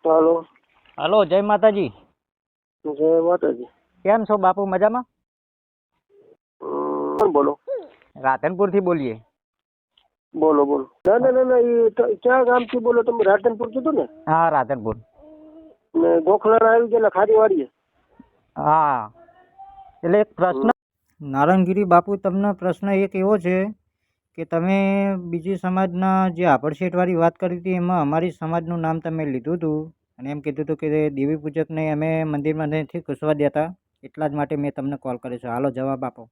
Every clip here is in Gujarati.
હાલો. હલો, જય માતાજી. જય માતાજી. કેમ છો બાપુ, મજામાં? કોણ બોલો? રાધનપુર થી બોલીએ. બોલો બોલો. ના ના ના ના, એ ક્યાં ગામથી બોલો તમે? રાધનપુર કીધું ને? હા, રાધનપુર. ને ગોખલા આવી ગયેલા ખારી વાડીએ. હા, એટલે એક પ્રશ્ન, નારણગીરી બાપુ, તમને પ્રશ્ન એક એવો છે કે તમે બીજી સમાજના જે આભડશેઠવાળી વાત કરી હતી એમાં અમારી સમાજનું નામ તમે લીધું હતું અને એમ કીધું હતું કે દેવી પૂજકને અમે મંદિરમાં નથી ઘૂસવા દેતા, એટલા જ માટે મેં તમને કોલ કર્યો છે. હાલો, જવાબ આપો.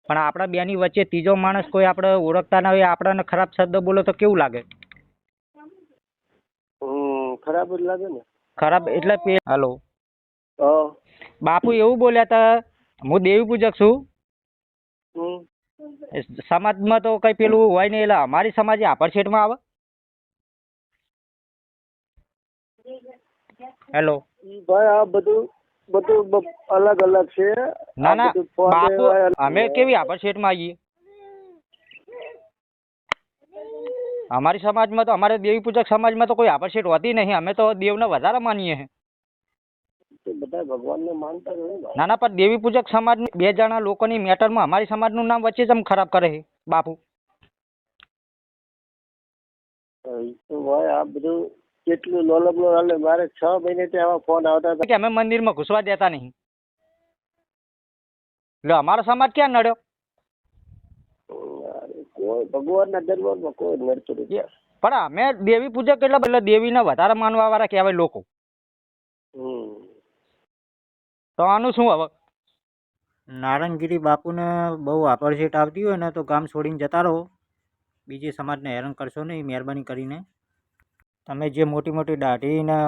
પણ આપણા બેની વચ્ચે ત્રીજો માણસ કોઈ આપણે ઓળખતા ના હોય, આપણને ખરાબ શબ્દ બોલો તો કેવું લાગે? ખરાબ જ લાગે ને. ખરાબ એટલે હાલો હા. બાપુ એવું બોલ્યા હતા, હું દેવી પૂજક છું. હમ. સમાજમાં તો કઈ પેલું હોય નહીં, એટલે અમારી સમાજ આભડશેઠમાં આવે. હેલો ભાઈ, આ બધું બધું અલગ અલગ છે. ના ના બાપુ, અમે કેવી આભડશેઠમાં આવીએ? અમારી સમાજમાં તો, અમારે દેવી પૂજક સમાજમાં તો કોઈ આભડશેઠ હોતી નહીં. અમે તો દેવને વધારે માનીએ છીએ. બધા ભગવાનને માનતા હોય. ના ના, પણ દેવી પૂજક સમાજ બે જણા લોકોની મેટરમાં અમારી સમાજનું નામ વચ્ચે જ ખરાબ કરે છે બાપુ. ભાઈ, આ બધું કેટલું લોલમ હાલે. મારે 6 મહિનેથી આવા ફોન આવતા હતા કે અમે મંદિરમાં ઘૂસવા દેતા નહીં, એટલે અમારો સમાજ ક્યાં નડ્યો? કોઈ ભગવાનના દરબારમાં કોઈ નડતું નથી. પણ અમે દેવી પૂજક એટલે દેવીને વધારે માનવા વાળા કહેવાય લોકો. તો આનું શું હવે? નારણગીરી બાપુને બહુ આભડશેઠ આવતી હોય ને તો ગામ છોડીને જતા રહો. બીજી સમાજને હેરાન કરશો નહીં, મહેરબાની કરીને. તમે જે મોટી મોટી દાઢી ને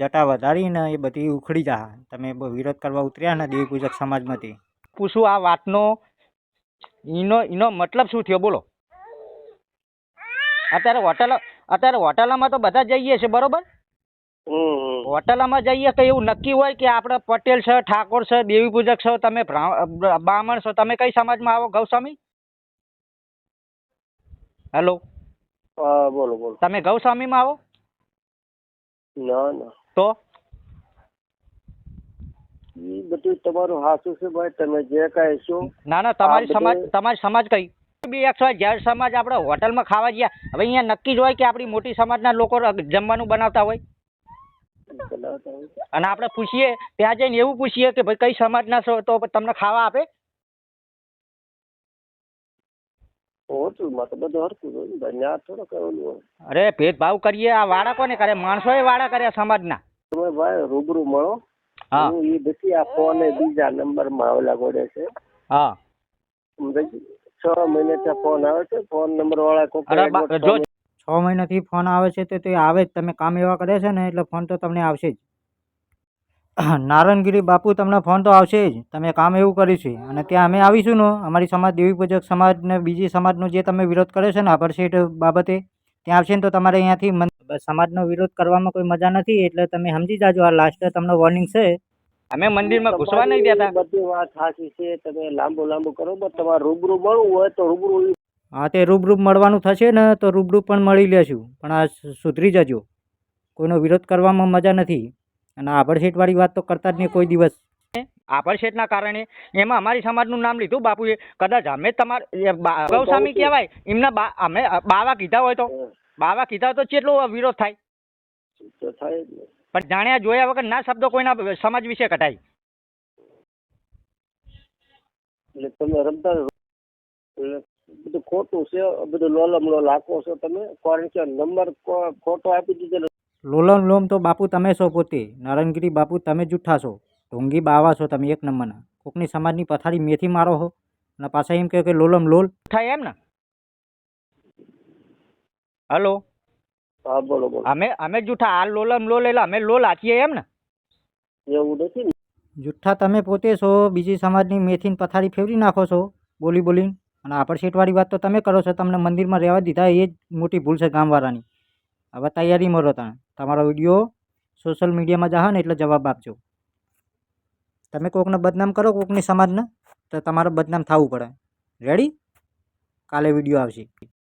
જટા વધારી ને એ બધી ઉખડી જા. તમે વિરોધ કરવા ઉતર્યા ને દેવી પૂજક સમાજમાંથી. પૂછું આ વાતનો એનો મતલબ શું થયો બોલો? અત્યારે હોટલમાં તો બધા જઈએ છે, બરોબર? હોટલમાં જઈએ કે એવું નક્કી હોય કે આપણે પટેલ છે, ઠાકોર છે, દેવી પૂજક છો, તમે બ્રાહ્મણ છો, તમે કઈ સમાજમાં આવો? ગૌસ્વામી? હેલો. બોલો બોલો. તમે ગૌસ્વામીમાં આવો? ના ના. તો એ બધું તમારું હાસું છે ભાઈ, તમે જે કાંઈ છો. ના ના, તમારી સમાજ કઈ બી XYZ સમાજ આપણે હોટલમાં ખાવા ગયા, હવે અહીંયા નક્કી જ હોય કે આપણી મોટી સમાજના લોકો જમવાનું બનાવતા હોય, અને આપણે પૂછીએ ત્યાં જઈને એવું પૂછીએ કે ભાઈ કઈ સમાજના છો તો તમને ખાવા આપે? હોટલમાં તો બધું હરખું હોય ભાઈ, ત્યાં થોડો કરેલું હોય. અરે ભેદભાવ કરીએ, આ વાડા કોને કરે? માણસોએ વાડા કર્યા સમાજના. તમે ભાઈ રૂબરૂ મળો. હા. હું એ બધી આ ફોન બીજા નંબરમાં આવેલા ગોળે છે. હા. 6 મહિનેથી ફોન આવે છે. ફોન નંબર વાળા કોઈ 6 મહિનાથી ફોન આવે છે તો તે આવે જ. તમે કામ એવા કરે છે ને એટલે ફોન તો તમને આવશે જ. નારણગીરી બાપુ, તમને ફોન તો આવશે જ. તમે કામ એવું કર્યું છે અને ત્યાં અમે આવીશું ને, અમારી સમાજ દેવી પૂજક સમાજ ને બીજી સમાજનો જે તમે વિરોધ કર્યો છે ને આભડશેઠ બાબતે, ત્યાં આવશે ને તો તમારે અહીંયાથી સમાજનો વિરોધ કરવામાં કોઈ મજા નથી. એટલે તમે સમજી જાજો, આ લાસ્ટ તમને વોર્નિંગ છે. અમે મંદિરમાં ઘૂસવા નહીં દેતા. બધી વાત સાચી છે. તમે લાંબુ કરો, પણ તમારે રૂબરૂ મળવું હોય તો રૂબરૂ. હા, તે રૂબરૂ મળવાનું થશે ને તો રૂબરૂ પણ મળી લેશું. પણ આ સુધરી જજો, કોઈનો વિરોધ કરવામાં મજા નથી. અને આભડશેઠવાળી વાત તો કરતા જ નહીં કોઈ દિવસ. આભડશેઠના કારણે એમાં અમારી સમાજનું નામ લીધું બાપુએ. કદાચ અમે તમારે ગૌસ્વામી કહેવાય, એમના અમે બાવા કીધા હોય તો, બાવા કીધા હોય તો કેટલો વિરોધ થાય? પણ જાણ્યા જોયા વગર ના શબ્દો કોઈના સમાજ વિશે કઢાય. એટલે તમે રમતા બધું ખોટું છે, બધું લોલમ લોલ આપો છો તમે. કારણ કે નંબર ખોટો આપી દીધેલો. લોલમ લોમ તો બાપુ તમે છો પોતે. નારણગીરી બાપુ, તમે જૂઠા છો, ઢોંગી બાવા છો તમે, એક નંબરના. કોકની સમાજની પથારી મેથી મારો હો અને પાછા એમ કહે કે લોલમ લોલ થાય એમ ને? હલો. હા, બોલો બોલો. અમે જૂઠા, આ લોલમ લોલ એટલે અમે લોલ આચીએ એમ ને? એવું નથી ને. જૂઠા તમે પોતે છો. બીજી સમાજની મેથીની પથારી ફેરવી નાખો છો બોલી બોલીને. અને આભડશેઠવાળી વાત તો તમે કરો છો. તમને મંદિરમાં રહેવા દીધા એ જ મોટી ભૂલ છે ગામવાળાની. હવે તૈયારીમાં રહો. તમારો વિડીયો સોશિયલ મીડિયામાં જાઓ ને એટલે જવાબ આપજો. તમે કોકને બદનામ કરો, કોકની સમાજને, તો તમારે બદનામ થવું પડે. રેડી? કાલે વિડીયો આવશે.